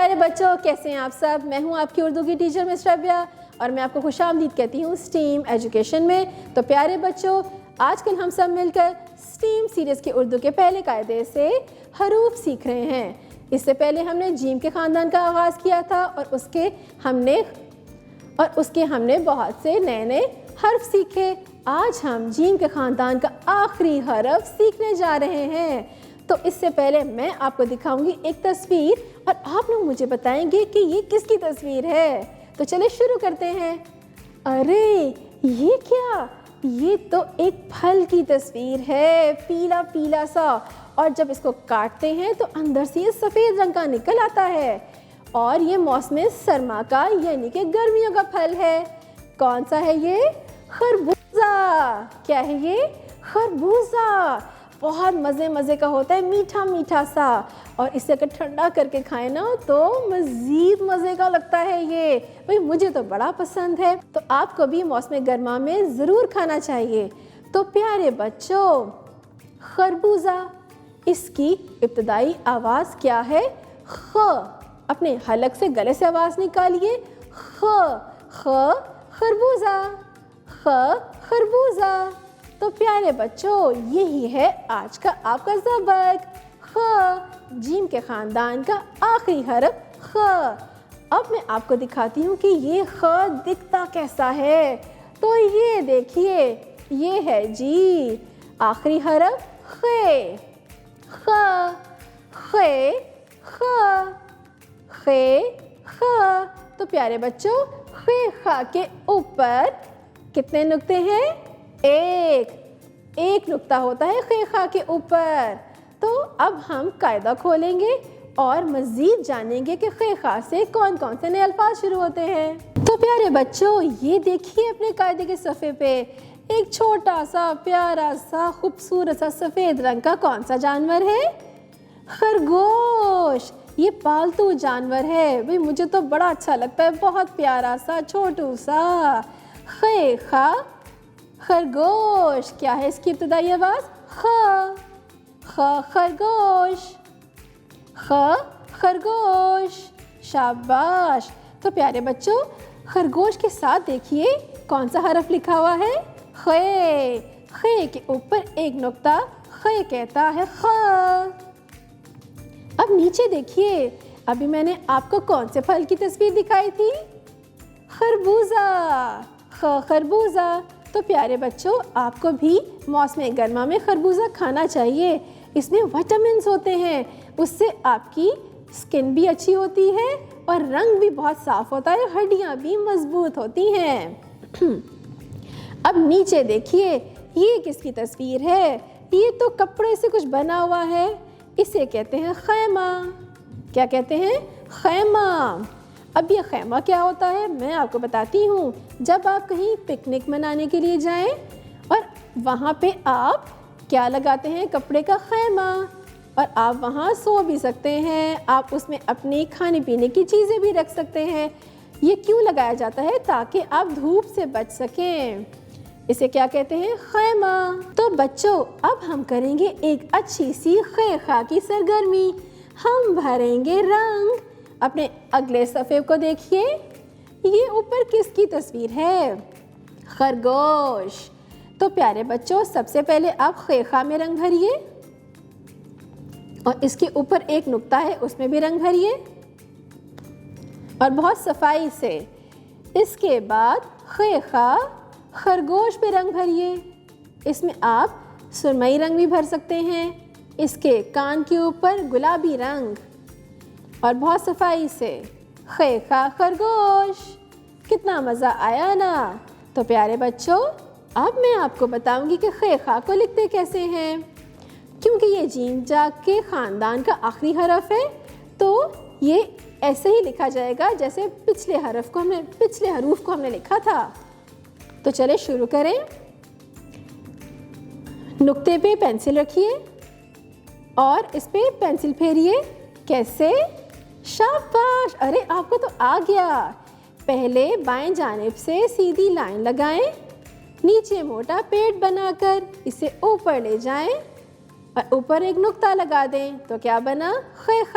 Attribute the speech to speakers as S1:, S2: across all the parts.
S1: پیارے بچوں، کیسے ہیں آپ سب؟ میں ہوں آپ کی اردو کی ٹیچر مس ربیہ اور میں آپ کو خوش آمدید کہتی ہوں اسٹیم ایجوکیشن میں۔ تو پیارے بچوں، آج کل ہم سب مل کر اسٹیم سیریز کے اردو کے پہلے قاعدے سے حروف سیکھ رہے ہیں۔ اس سے پہلے ہم نے جیم کے خاندان کا آغاز کیا تھا اور اس کے ہم نے بہت سے نئے نئے حرف سیکھے۔ آج ہم جیم کے خاندان کا آخری حرف سیکھنے جا رہے ہیں۔ تو اس سے پہلے میں آپ کو دکھاؤں گی ایک تصویر اور آپ لوگ مجھے بتائیں گے کہ یہ کس کی تصویر ہے۔ تو چلے شروع کرتے ہیں۔ ارے یہ کیا؟ یہ تو ایک پھل کی تصویر ہے، پیلا پیلا سا، اور جب اس کو کاٹتے ہیں تو اندر سے یہ سفید رنگ کا نکل آتا ہے، اور یہ موسم سرما کا یعنی کہ گرمیوں کا پھل ہے۔ کون سا ہے یہ؟ خربوزہ۔ کیا ہے یہ؟ خربوزہ۔ بہت مزے کا ہوتا ہے، میٹھا میٹھا سا، اور اسے اگر ٹھنڈا کر کے کھائیں نا تو مزید مزے کا لگتا ہے یہ۔ بھئی مجھے تو بڑا پسند ہے، تو آپ کو بھی موسم گرما میں ضرور کھانا چاہیے۔ تو پیارے بچوں، خربوزہ، اس کی ابتدائی آواز کیا ہے؟ خ۔ اپنے حلق سے گلے سے آواز نکالیے، خ۔ خ خربوزہ، خ خربوزہ۔ تو پیارے بچوں، یہی ہے آج کا آپ کا سبق، خ، جیم کے خاندان کا آخری حرف خ۔ اب میں آپ کو دکھاتی ہوں کہ یہ خ دکھتا کیسا ہے۔ تو یہ دیکھیے، یہ ہے جی آخری حرف خ۔ خ، خ، خ، خ، خ۔ تو پیارے بچوں، خ خ کے اوپر کتنے نقطے ہیں؟ ایک نقطہ ہوتا ہے خ خ کے اوپر۔ تو اب ہم قاعدہ کھولیں گے اور مزید جانیں گے کہ خ خ سے کون کون سے نئے الفاظ شروع ہوتے ہیں۔ تو پیارے بچوں، یہ دیکھیے اپنے قاعدے کے صفحے پہ ایک چھوٹا سا پیارا سا خوبصورت سا سفید رنگ کا کون سا جانور ہے؟ خرگوش۔ یہ پالتو جانور ہے، بھئی مجھے تو بڑا اچھا لگتا ہے، بہت پیارا سا چھوٹو سا۔ خ خ خرگوش۔ کیا ہے اس کی ابتدائی آواز؟ خ۔ خ خرگوش، خ خرگوش۔ شاباش۔ تو پیارے بچوں، خرگوش کے ساتھ دیکھیے کون سا حرف لکھا ہوا ہے؟ خ۔ خ کے اوپر ایک نقطہ، خ کہتا ہے خ۔ اب نیچے دیکھیے، ابھی میں نے آپ کو کون سے پھل کی تصویر دکھائی تھی؟ خربوزہ، خ خربوزہ۔ تو پیارے بچوں، آپ کو بھی موسم گرما میں خربوزہ کھانا چاہیے، اس میں وٹامنز ہوتے ہیں، اس سے آپ کی سکن بھی اچھی ہوتی ہے اور رنگ بھی بہت صاف ہوتا ہے، ہڈیاں بھی مضبوط ہوتی ہیں۔ اب نیچے دیکھیے، یہ کس کی تصویر ہے؟ یہ تو کپڑے سے کچھ بنا ہوا ہے، اسے کہتے ہیں خیمہ۔ کیا کہتے ہیں؟ خیمہ۔ اب یہ خیمہ کیا ہوتا ہے میں آپ کو بتاتی ہوں۔ جب آپ کہیں پکنک منانے کے لیے جائیں اور وہاں پہ آپ کیا لگاتے ہیں؟ کپڑے کا خیمہ، اور آپ وہاں سو بھی سکتے ہیں، آپ اس میں اپنی کھانے پینے کی چیزیں بھی رکھ سکتے ہیں۔ یہ کیوں لگایا جاتا ہے؟ تاکہ آپ دھوپ سے بچ سکیں۔ اسے کیا کہتے ہیں؟ خیمہ۔ تو بچوں، اب ہم کریں گے ایک اچھی سی خ خ کی سرگرمی، ہم بھریں گے رنگ۔ اپنے اگلے صفحے کو دیکھیے، یہ اوپر کس کی تصویر ہے؟ خرگوش۔ تو پیارے بچوں، سب سے پہلے آپ خ خ میں رنگ بھریے، اور اس کے اوپر ایک نقطہ ہے، اس میں بھی رنگ بھریے، اور بہت صفائی سے۔ اس کے بعد خ خ خرگوش پہ رنگ بھریے، اس میں آپ سرمئی رنگ بھی بھر سکتے ہیں، اس کے کان کے اوپر گلابی رنگ، اور بہت صفائی سے۔ خ خ خرگوش۔ کتنا مزہ آیا نا؟ تو پیارے بچوں، اب میں آپ کو بتاؤں گی کہ خ خ کو لکھتے کیسے ہیں۔ کیونکہ یہ جیم جاگ کے خاندان کا آخری حرف ہے، تو یہ ایسے ہی لکھا جائے گا جیسے پچھلے حروف کو ہم نے لکھا تھا۔ تو چلے شروع کریں۔ نقطے پہ پینسل رکھیے اور اس پہ پینسل پھیریے۔ کیسے؟ شاباش، ارے آپ کو تو آ گیا۔ پہلے بائیں جانب سے سیدھی لائن لگائیں، نیچے موٹا پیڑ بنا کر اسے اوپر لے جائیں اور اوپر ایک نقطہ لگا دیں، تو کیا بنا؟ خ خ۔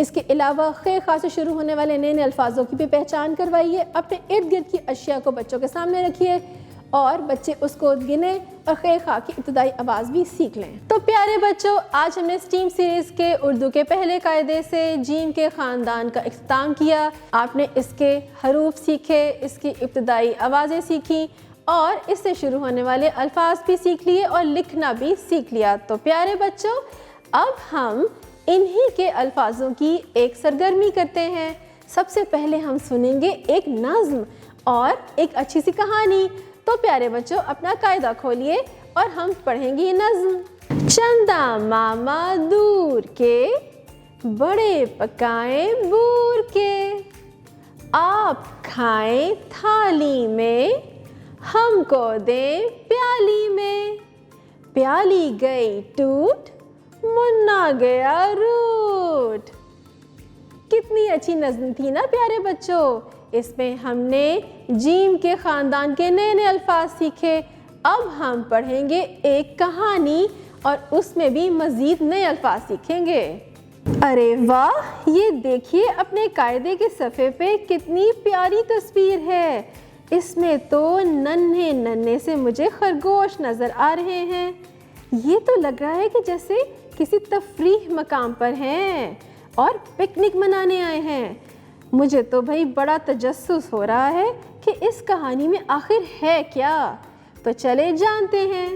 S1: اس کے علاوہ خے خا سے شروع ہونے والے نئے نئے الفاظوں کی بھی پہچان کروائیے، اپنے ارد گرد کی اشیاء کو بچوں کے سامنے رکھیے اور بچے اس کو گنیں اور خے خا کی ابتدائی آواز بھی سیکھ لیں۔ تو پیارے بچوں، آج ہم نے اسٹیم سیریز کے اردو کے پہلے قاعدے سے جیم کے خاندان کا اختتام کیا۔ آپ نے اس کے حروف سیکھے، اس کی ابتدائی آوازیں سیکھی اور اس سے شروع ہونے والے الفاظ بھی سیکھ لیے اور لکھنا بھی سیکھ لیا۔ تو پیارے بچوں، اب ہم انہی کے الفاظوں کی ایک سرگرمی کرتے ہیں۔ سب سے پہلے ہم سنیں گے ایک نظم اور ایک اچھی سی کہانی۔ تو پیارے بچوں، اپنا قاعدہ کھولیے اور ہم پڑھیں گے یہ نظم۔ چندا ماما دور کے، بڑے پکائیں بور کے، آپ کھائیں تھالی میں، ہم کو دیں پیالی میں، پیالی گئی ٹوٹ، منا گیا روٹ۔ کتنی اچھی نظم تھی نا پیارے بچوں۔ اس میں ہم نے جیم کے خاندان کے نئے نئے الفاظ سیکھے۔ اب ہم پڑھیں گے ایک کہانی اور اس میں بھی مزید نئے الفاظ سیکھیں گے۔ ارے واہ، یہ دیکھیے اپنے قاعدے کے صفحے پہ کتنی پیاری تصویر ہے۔ اس میں تو ننھے ننھے سے مجھے خرگوش نظر آ رہے ہیں۔ یہ تو لگ رہا ہے کہ جیسے کسی تفریح مقام پر ہیں اور پکنک منانے آئے ہیں۔ مجھے تو بھائی بڑا تجسس ہو رہا ہے کہ اس کہانی میں آخر ہے کیا۔ تو چلے جانتے ہیں۔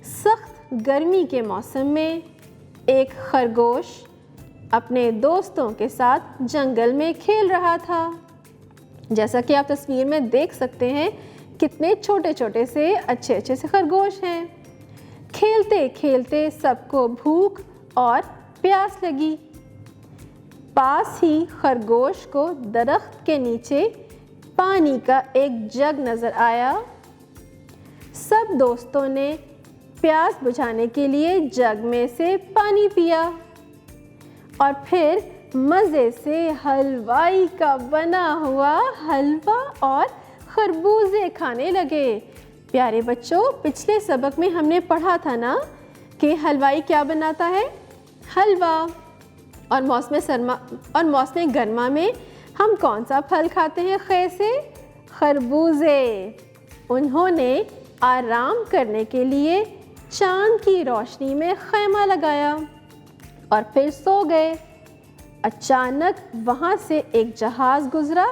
S1: سخت گرمی کے موسم میں ایک خرگوش اپنے دوستوں کے ساتھ جنگل میں کھیل رہا تھا۔ جیسا کہ آپ تصویر میں دیکھ سکتے ہیں کتنے چھوٹے چھوٹے سے اچھے اچھے سے خرگوش ہیں۔ کھیلتے کھیلتے سب کو بھوک اور پیاس لگی۔ پاس ہی خرگوش کو درخت کے نیچے پانی کا ایک جگ نظر آیا۔ سب دوستوں نے پیاس بجھانے کے لیے جگ میں سے پانی پیا اور پھر مزے سے حلوائی کا بنا ہوا حلوہ اور خربوزے کھانے لگے۔ پیارے بچوں، پچھلے سبق میں ہم نے پڑھا تھا نا کہ حلوائی کیا بناتا ہے؟ حلوہ۔ اور موسم گرما میں ہم کون سا پھل کھاتے ہیں خے سے؟ خربوزے۔ انہوں نے آرام کرنے کے لیے چاند کی روشنی میں خیمہ لگایا اور پھر سو گئے۔ اچانک وہاں سے ایک جہاز گزرا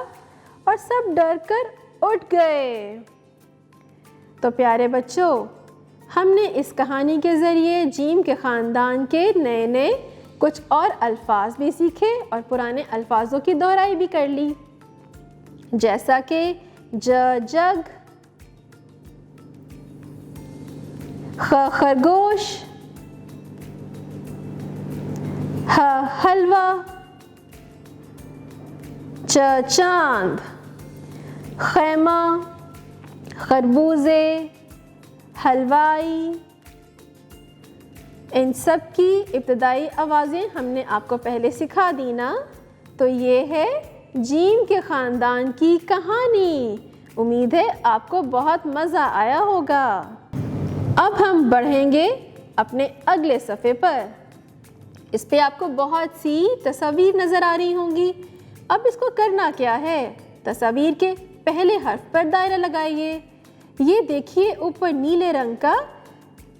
S1: اور سب ڈر کر اٹھ گئے۔ تو پیارے بچوں، ہم نے اس کہانی کے ذریعے جیم کے خاندان کے نئے نئے کچھ اور الفاظ بھی سیکھے اور پرانے الفاظوں کی دہرائی بھی کر لی، جیسا کہ جگ، خرگوش، حلوہ، چاند، خیمہ، خربوزے، حلوائی۔ ان سب کی ابتدائی آوازیں ہم نے آپ کو پہلے سکھا دی نا۔ تو یہ ہے جیم کے خاندان کی کہانی۔ امید ہے آپ کو بہت مزہ آیا ہوگا۔ اب ہم بڑھیں گے اپنے اگلے صفحے پر۔ اس پہ آپ کو بہت سی تصاویر نظر آ رہی ہوں گی۔ اب اس کو کرنا کیا ہے؟ تصاویر کے پہلے حرف پر دائرہ لگائیے۔ یہ دیکھیے اوپر نیلے رنگ کا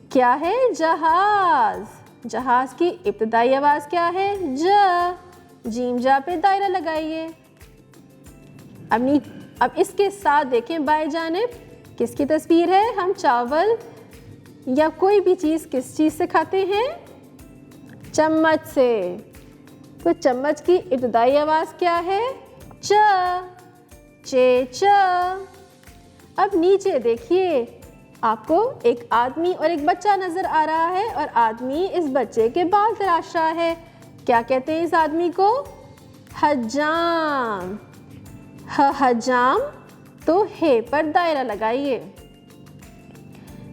S1: کیا ہے؟ جہاز۔ جہاز کی ابتدائی آواز کیا ہے؟ جیم جا پہ دائرہ لگائیے۔ اب اس کے ساتھ دیکھیں بائیں جانب کس کی تصویر ہے؟ ہم چاول یا کوئی بھی چیز کس چیز سے کھاتے ہیں؟ چمچ سے۔ تو چمچ کی ابتدائی آواز کیا ہے؟ چ۔ اب نیچے دیکھیے، آپ کو ایک آدمی اور ایک بچہ نظر آ رہا ہے اور آدمی اس بچے کے بال تراش رہا ہے۔ کیا کہتے ہیں اس آدمی کو؟ حجام۔ حجام۔ تو ہے پر دائرہ لگائیے۔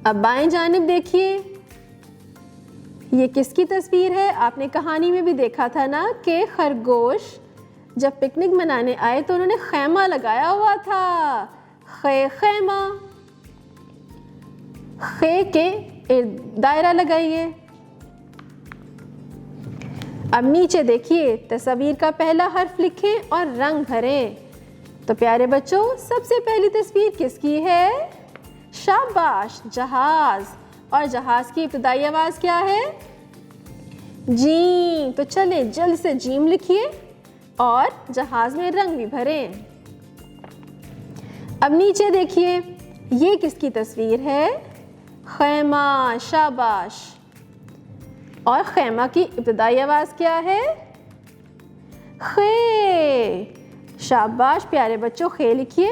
S1: اب بائیں جانب دیکھیے، یہ کس کی تصویر ہے؟ آپ نے کہانی میں بھی دیکھا تھا نا کہ خرگوش جب پکنک منانے آئے تو انہوں نے خیمہ لگایا ہوا تھا۔ خیمہ۔ خے کے دائرہ لگائیے۔ اب نیچے دیکھیے تصویر کا پہلا حرف لکھیں اور رنگ بھریں۔ تو پیارے بچوں سب سے پہلی تصویر کس کی ہے؟ شاباش، جہاز۔ اور جہاز کی ابتدائی آواز کیا ہے؟ جیم۔ تو چلیں جلد سے جیم لکھیے اور جہاز میں رنگ بھی بھریں۔ اب نیچے دیکھیے یہ کس کی تصویر ہے؟ خیمہ، شاباش۔ اور خیمہ کی ابتدائی آواز کیا ہے؟ خے۔ شاباش پیارے بچوں، خے لکھیے۔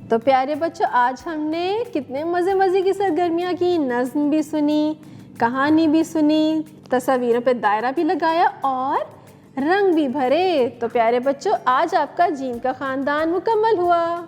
S1: تو پیارے بچوں آج ہم نے کتنے مزے کی سرگرمیاں کی، نظم بھی سنی، کہانی بھی سنی، تصویروں پہ دائرہ بھی لگایا اور رنگ بھی بھرے۔ تو پیارے بچوں آج آپ کا جیم کا خاندان مکمل ہوا۔